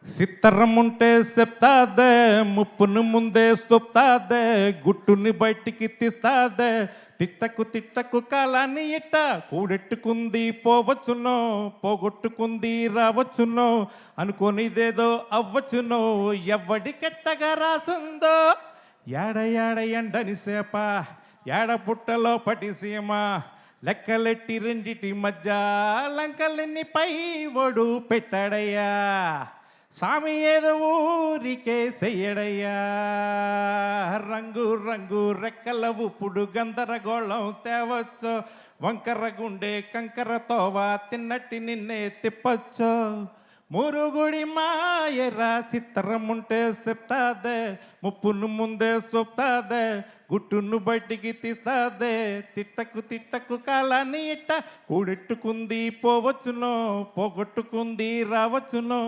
సిత్తరముంటే చెప్తాదే, ముప్పును ముందే చెప్తాదే, గుట్టుని బయటికి తీస్తాదే. తిట్టకు తిట్టకు కాలాన్ని ఇట్ట కూడెట్టుకుంది పోవచ్చునో, పోగొట్టుకుంది రావచ్చునో, అనుకోనిదేదో అవ్వచ్చునో, ఎవ్వడికెట్టగా రాసుందో. ఏడ ఏడ ఎండని సేప, ఏడ పుట్టలో పటి సీమ, లెక్కలెట్టి రెండిటి మధ్య లంకలెన్ని పై ఒడు పెట్టాడయ్యా. సామి ఏదో ఊరికే చెయ్యడయ్యా. రంగు రంగు రెక్కల ఉప్పుడు గందరగోళం తేవచ్చు, వంకర గుండె కంకర తోవ తిన్నట్టి నిన్నే తిప్పచ్చు. మురుగుడి మాయరా సిత్తరముంటే చెప్తాదే, ముప్పును ముందే చెప్తాదే, గుట్టును బయటికి తీస్తాదే. తిట్టకు తిట్టకు కాలాన్ని ఇట్ట కూడెట్టుకుంది పోవచ్చునో, పోగొట్టుకుంది రావచ్చునో.